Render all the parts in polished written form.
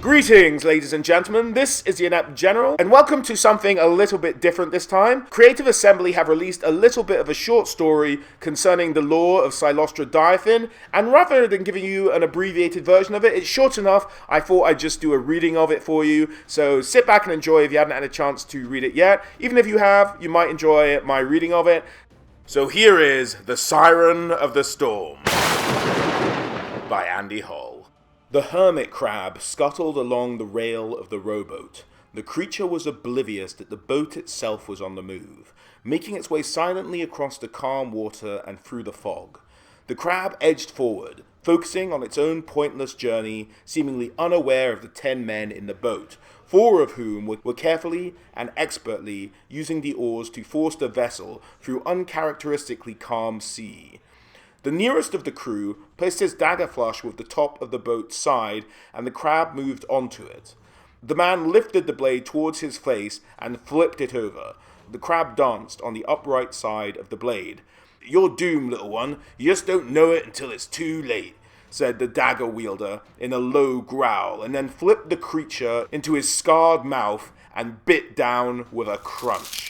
Greetings, ladies and gentlemen, this is the Inept General, and welcome to something a little bit different this time. Creative Assembly have released a little bit of a short story concerning the lore of Cylostra Direfin, and rather than giving you an abbreviated version of it, it's short enough, I thought I'd just do a reading of it for you, so sit back and enjoy if you haven't had a chance to read it yet. Even if you have, you might enjoy my reading of it. So here is The Siren of the Storm by Andy Hall. The hermit crab scuttled along the rail of the rowboat. The creature was oblivious that the boat itself was on the move, making its way silently across the calm water and through the fog. The crab edged forward, focusing on its own pointless journey, seemingly unaware of the 10 men in the boat, 4 of whom were carefully and expertly using the oars to force the vessel through uncharacteristically calm sea. The nearest of the crew placed his dagger flush with the top of the boat's side, and the crab moved onto it. The man lifted the blade towards his face and flipped it over. The crab danced on the upright side of the blade. "You're doomed, little one. You just don't know it until it's too late," said the dagger wielder in a low growl, and then flipped the creature into his scarred mouth and bit down with a crunch.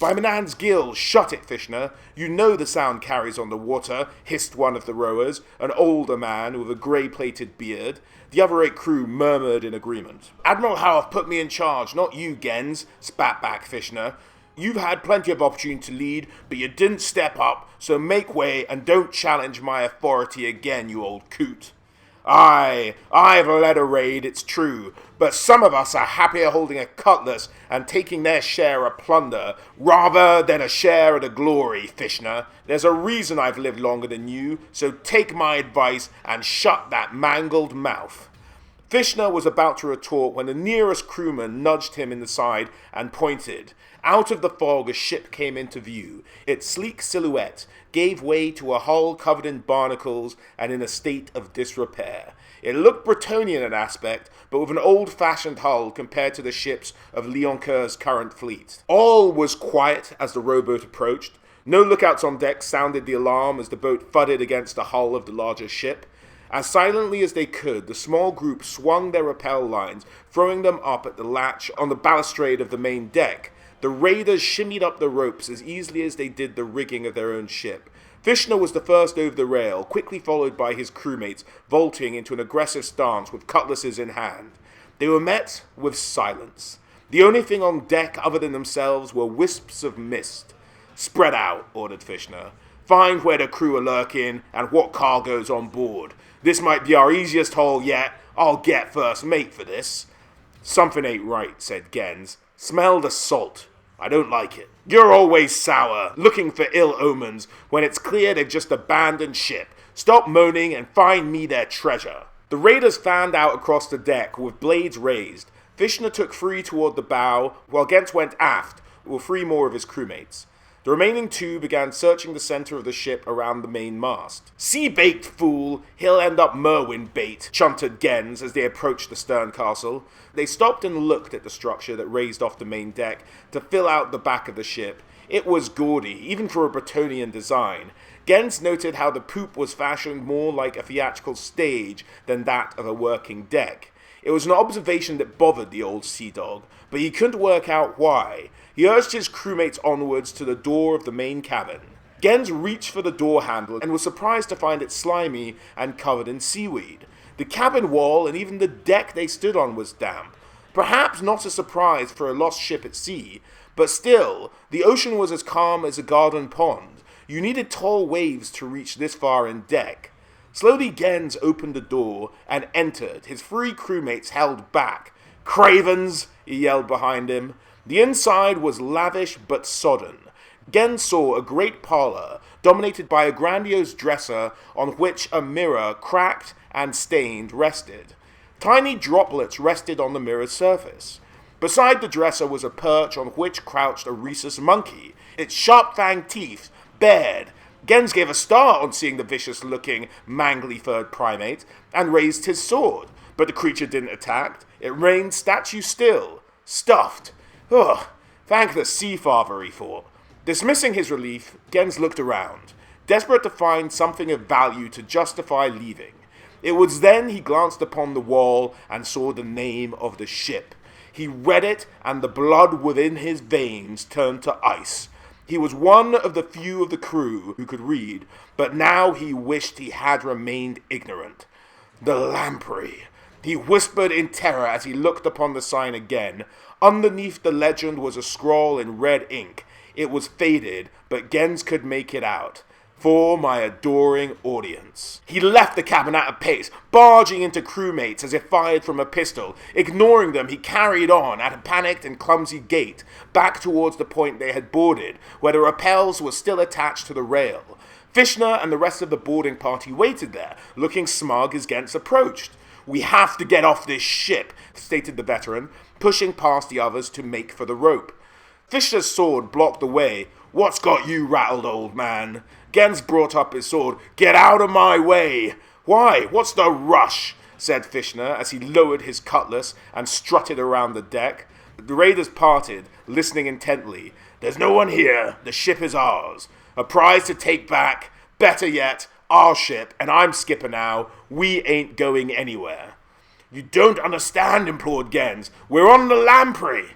"By Manan's gills, shut it, Fishner. You know the sound carries on the water," hissed one of the rowers, an older man with a grey-plated beard. The other 8 crew murmured in agreement. "Admiral Howarth put me in charge, not you, Gens," spat back Fishner. "You've had plenty of opportunity to lead, but you didn't step up, so make way and don't challenge my authority again, you old coot." I've led a raid, it's true, but some of us are happier holding a cutlass and taking their share of plunder, rather than a share of the glory, Fishner. There's a reason I've lived longer than you, so take my advice and shut that mangled mouth." Fishner was about to retort when the nearest crewman nudged him in the side and pointed. Out of the fog, a ship came into view. Its sleek silhouette gave way to a hull covered in barnacles and in a state of disrepair. It looked Bretonian in aspect, but with an old-fashioned hull compared to the ships of Leoncoeur's current fleet. All was quiet as the rowboat approached. No lookouts on deck sounded the alarm as the boat thudded against the hull of the larger ship. As silently as they could, the small group swung their rappel lines, throwing them up at the latch on the balustrade of the main deck. The raiders shimmied up the ropes as easily as they did the rigging of their own ship. Fishner was the first over the rail, quickly followed by his crewmates, vaulting into an aggressive stance with cutlasses in hand. They were met with silence. The only thing on deck other than themselves were wisps of mist. "Spread out," ordered Fishner. "Find where the crew are lurking and what cargo's on board. This might be our easiest haul yet. I'll get first mate for this." "Something ain't right," said Gens. "Smell the salt. I don't like it." "You're always sour, looking for ill omens, when it's clear they've just abandoned ship. Stop moaning and find me their treasure." The raiders fanned out across the deck with blades raised. Fishner took 3 toward the bow, while Gens went aft with 3 more of his crewmates. The remaining 2 began searching the center of the ship around the main mast. "Sea-baked fool! He'll end up Merwin bait," chunted Gens as they approached the stern castle. They stopped and looked at the structure that raised off the main deck to fill out the back of the ship. It was gaudy, even for a Bretonian design. Gens noted how the poop was fashioned more like a theatrical stage than that of a working deck. It was an observation that bothered the old sea dog, but he couldn't work out why. He urged his crewmates onwards to the door of the main cabin. Gens reached for the door handle and was surprised to find it slimy and covered in seaweed. The cabin wall and even the deck they stood on was damp. Perhaps not a surprise for a lost ship at sea, but still, the ocean was as calm as a garden pond. You needed tall waves to reach this far in deck. Slowly Gens opened the door and entered, his 3 crewmates held back. "Cravens!" he yelled behind him. The inside was lavish but sodden. Gens saw a great parlor, dominated by a grandiose dresser on which a mirror, cracked and stained, rested. Tiny droplets rested on the mirror's surface. Beside the dresser was a perch on which crouched a rhesus monkey, its sharp-fanged teeth bared. Gens gave a start on seeing the vicious-looking, mangly-furred primate, and raised his sword, but the creature didn't attack. It remained statue still, stuffed. "Ugh, thank the Sea Father," he thought. Dismissing his relief, Gens looked around, desperate to find something of value to justify leaving. It was then he glanced upon the wall and saw the name of the ship. He read it, and the blood within his veins turned to ice. He was one of the few of the crew who could read, but now he wished he had remained ignorant. The lamprey, he whispered in terror as he looked upon the sign again. Underneath the legend was a scrawl in red ink. It was faded, but Gens could make it out. For my adoring audience. He left the cabin at a pace, barging into crewmates as if fired from a pistol. Ignoring them, he carried on at a panicked and clumsy gait, back towards the point they had boarded, where the rappels were still attached to the rail. Fishner and the rest of the boarding party waited there, looking smug as Gens approached. "We have to get off this ship," stated the veteran, pushing past the others to make for the rope. Fishner's sword blocked the way. "What's got you rattled, old man?" Gens brought up his sword. "Get out of my way!" "Why, what's the rush?" said Fishner as he lowered his cutlass and strutted around the deck. The raiders parted, listening intently. "There's no one here. The ship is ours. A prize to take back. Better yet, our ship, and I'm skipper now. We ain't going anywhere." "You don't understand," implored Gens. "We're on the lamprey."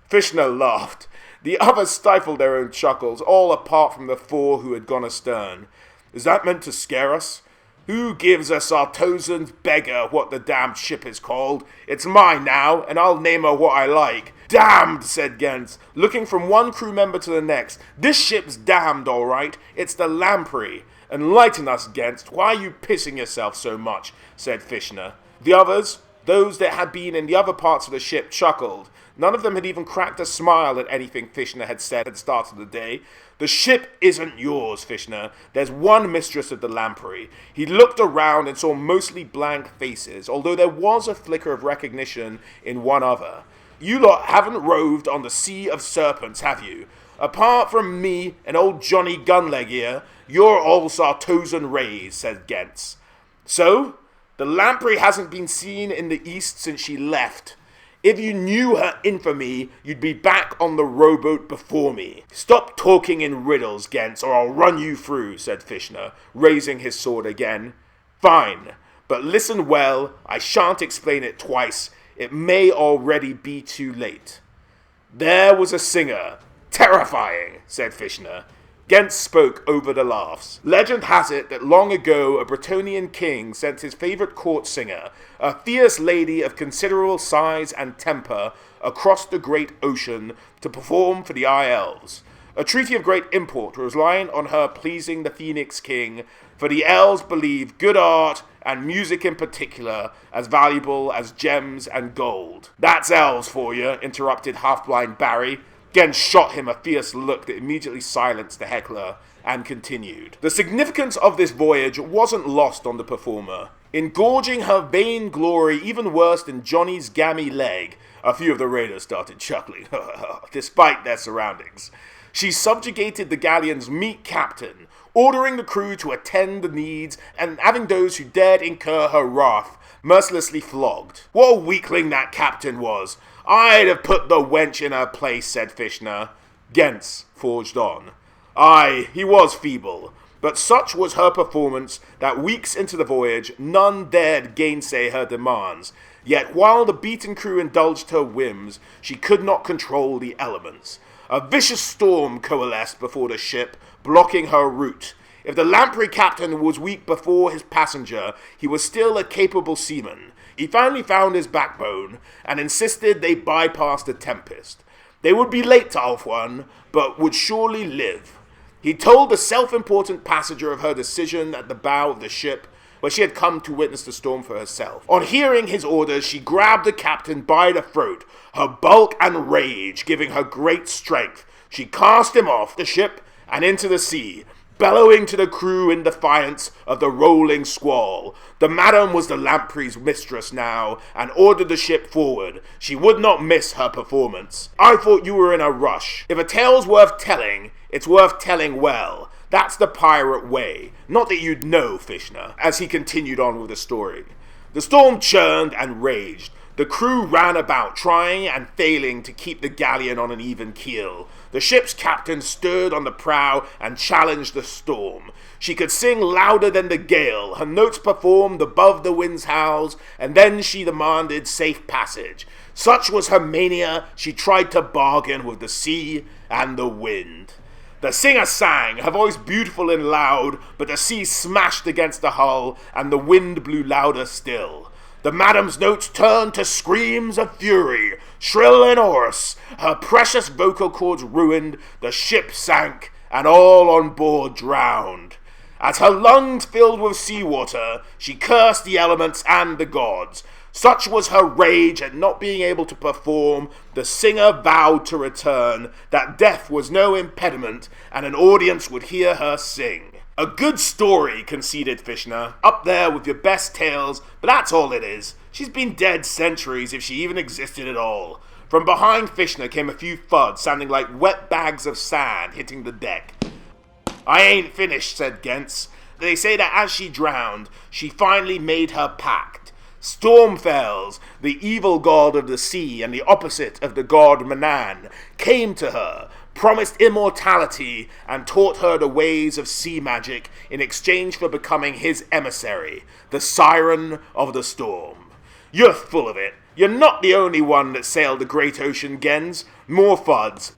Fishner laughed. The others stifled their own chuckles, all apart from the four who had gone astern. "Is that meant to scare us? Who gives a Sartosan's beggar what the damned ship is called? It's mine now, and I'll name her what I like." "Damned," said Gens, looking from one crew member to the next. "This ship's damned, all right. It's the lamprey." "Enlighten us, Gens. Why are you pissing yourself so much?" said Fishner. The others, those that had been in the other parts of the ship, chuckled. None of them had even cracked a smile at anything Fishner had said at the start of the day. "The ship isn't yours, Fishner. There's one mistress of the lamprey." He looked around and saw mostly blank faces, although there was a flicker of recognition in one other. "You lot haven't roved on the Sea of Serpents, have you? Apart from me and old Johnny Gunleg here, you're all Sartosan rays," said Gens. "So? The lamprey hasn't been seen in the east since she left. If you knew her infamy, you'd be back on the rowboat before me." "Stop talking in riddles, Gens, or I'll run you through," said Fishner, raising his sword again. "Fine, but listen well, I shan't explain it twice. It may already be too late. There was a singer. Terrifying," said Fishner. Gens spoke over the laughs. "Legend has it that long ago a Bretonnian king sent his favorite court singer, a fierce lady of considerable size and temper, across the great ocean to perform for the High Elves. A treaty of great import was reliant on her pleasing the Phoenix King, for the elves believe good art, and music in particular, as valuable as gems and gold." "That's elves for you," interrupted half-blind Barry. Gens shot him a fierce look that immediately silenced the heckler, and continued. The significance of this voyage wasn't lost on the performer. Engorging her vain glory even worse than Johnny's gammy leg, a few of the raiders started chuckling, despite their surroundings. She subjugated the galleon's meek captain, ordering the crew to attend the needs and having those who dared incur her wrath mercilessly flogged. "What a weakling that captain was! I'd have put the wench in her place," said Fishner. Gens forged on. "Aye, he was feeble, but such was her performance that weeks into the voyage none dared gainsay her demands. Yet while the beaten crew indulged her whims, she could not control the elements. A vicious storm coalesced before the ship, blocking her route. If the lamprey captain was weak before his passenger, he was still a capable seaman. He finally found his backbone, and insisted they bypass the tempest. They would be late to Alf-1, but would surely live. He told the self-important passenger of her decision at the bow of the ship, where she had come to witness the storm for herself. On hearing his orders, she grabbed the captain by the throat, her bulk and rage giving her great strength. She cast him off the ship and into the sea, bellowing to the crew in defiance of the rolling squall. The madam was the lamprey's mistress now, and ordered the ship forward. She would not miss her performance. "I thought you were in a rush. If a tale's worth telling, it's worth telling well. That's the pirate way. Not that you'd know, Fishner," as he continued on with the story. The storm churned and raged. The crew ran about, trying and failing to keep the galleon on an even keel. The ship's captain stood on the prow and challenged the storm. She could sing louder than the gale, her notes performed above the wind's howls, and then she demanded safe passage. Such was her mania, she tried to bargain with the sea and the wind. The singer sang, her voice beautiful and loud, but the sea smashed against the hull, and the wind blew louder still. The madam's notes turned to screams of fury, shrill and hoarse. Her precious vocal cords ruined, the ship sank, and all on board drowned. As her lungs filled with seawater, she cursed the elements and the gods. Such was her rage at not being able to perform, the singer vowed to return, that death was no impediment, and an audience would hear her sing. A good story, conceded Fishner. Up there with your best tales, but that's all it is. She's been dead centuries, if she even existed at all. From behind Fishner came a few thuds, sounding like wet bags of sand hitting the deck. I ain't finished, said Gents. They say that as she drowned, she finally made her pact. Stormfells, the evil god of the sea and the opposite of the god Manan, came to her, promised immortality, and taught her the ways of sea magic in exchange for becoming his emissary, the siren of the storm. You're full of it. You're not the only one that sailed the great ocean, Gens. More fuds.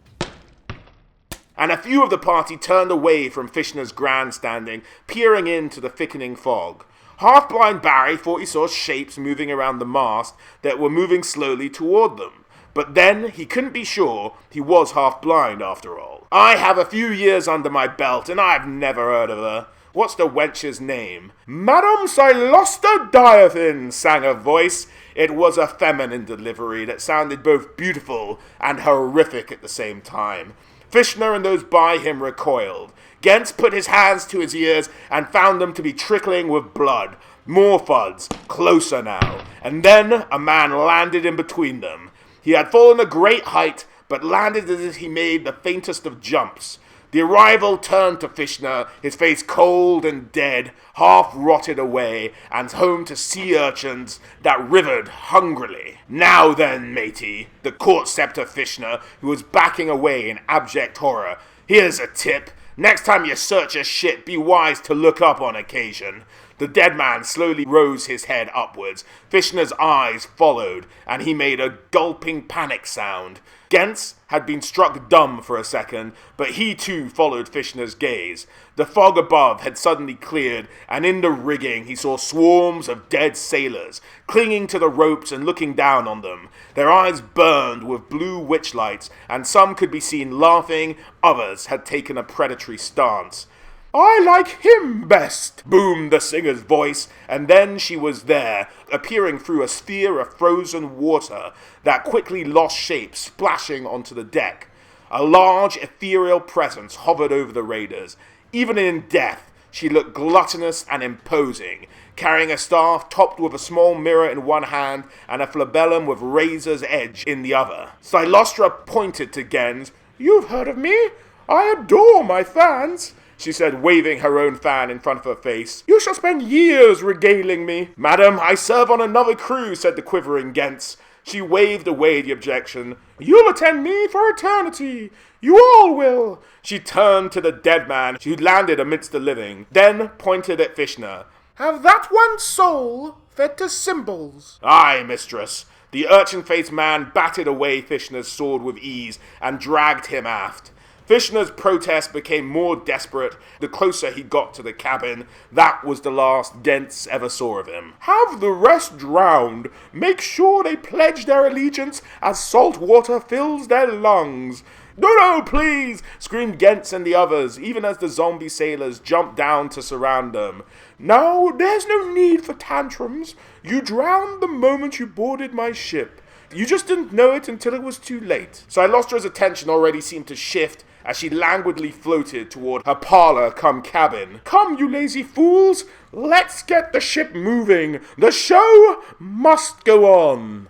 And a few of the party turned away from Fishner's grandstanding, peering into the thickening fog. Half-blind Barry thought he saw shapes moving around the mast that were moving slowly toward them. But then he couldn't be sure he was half-blind after all. I have a few years under my belt, and I've never heard of her. What's the wench's name? Madame Cylostra Direfin, sang a voice. It was a feminine delivery that sounded both beautiful and horrific at the same time. Fishner and those by him recoiled. Gents put his hands to his ears and found them to be trickling with blood. More thuds, closer now. And then a man landed in between them. He had fallen a great height, but landed as if he made the faintest of jumps. The arrival turned to Fishner, his face cold and dead, half rotted away, and home to sea urchins that rivered hungrily. Now then, matey, the court scepter Fishner, who was backing away in abject horror. Here's a tip. Next time you search a shit, be wise to look up on occasion. The dead man slowly rose his head upwards. Fishner's eyes followed, and he made a gulping panic sound. Gents had been struck dumb for a second, but he too followed Fishner's gaze. The fog above had suddenly cleared, and in the rigging he saw swarms of dead sailors, clinging to the ropes and looking down on them. Their eyes burned with blue witchlights, and some could be seen laughing, others had taken a predatory stance. I like him best, boomed the singer's voice, and then she was there, appearing through a sphere of frozen water that quickly lost shape, splashing onto the deck. A large, ethereal presence hovered over the raiders. Even in death, she looked gluttonous and imposing, carrying a staff topped with a small mirror in one hand and a flabellum with razor's edge in the other. Cylostra pointed to Gens. You've heard of me? I adore my fans, she said, waving her own fan in front of her face. You shall spend years regaling me. Madam, I serve on another crew, said the quivering Gents. She waved away the objection. You'll attend me for eternity. You all will. She turned to the dead man, who landed amidst the living, then pointed at Fishner. Have that one soul fed to symbols? Aye, mistress. The urchin-faced man batted away Fishner's sword with ease and dragged him aft. Fishner's protest became more desperate the closer he got to the cabin. That was the last Gents ever saw of him. Have the rest drowned. Make sure they pledge their allegiance as salt water fills their lungs. No, please, screamed Gents and the others, even as the zombie sailors jumped down to surround them. No, there's no need for tantrums. You drowned the moment you boarded my ship. You just didn't know it until it was too late. Cylostra's attention already seemed to shift as she languidly floated toward her parlor-cum-cabin. Come, you lazy fools, let's get the ship moving. The show must go on.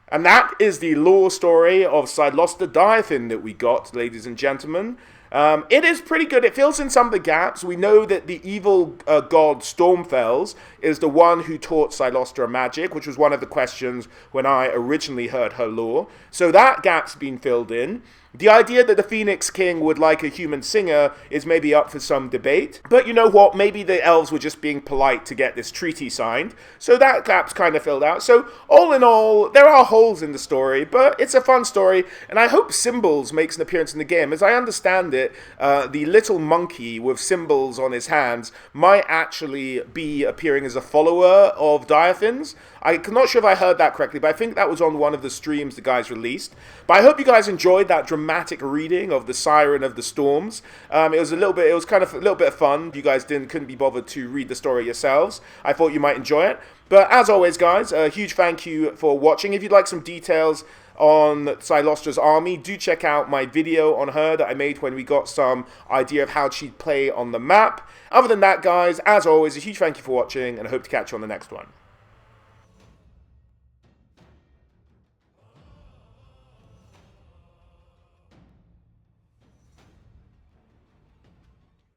And that is the lore story of Cylostra Direfin that we got, ladies and gentlemen. It is pretty good. It fills in some of the gaps. We know that the evil god Stormfells is the one who taught Cylostra magic, which was one of the questions when I originally heard her lore. So that gap's been filled in. The idea that the Phoenix King would like a human singer is maybe up for some debate. But you know what? Maybe the elves were just being polite to get this treaty signed. So that gap's kind of filled out. So all in all, there are holes in the story, but it's a fun story. And I hope Symbols makes an appearance in the game. As I understand it, the little monkey with symbols on his hands might actually be appearing as a follower of Direfin's. I'm not sure if I heard that correctly, but I think that was on one of the streams the guys released. But I hope you guys enjoyed that dramatic reading of the Siren of the Storms. It was kind of a little bit of fun. If you guys couldn't be bothered to read the story yourselves, I thought you might enjoy it. But as always, guys, a huge thank you for watching. If you'd like some details on Cylostra's army, do check out my video on her that I made when we got some idea of how she'd play on the map. Other than that, guys, as always, a huge thank you for watching, and I hope to catch you on the next one.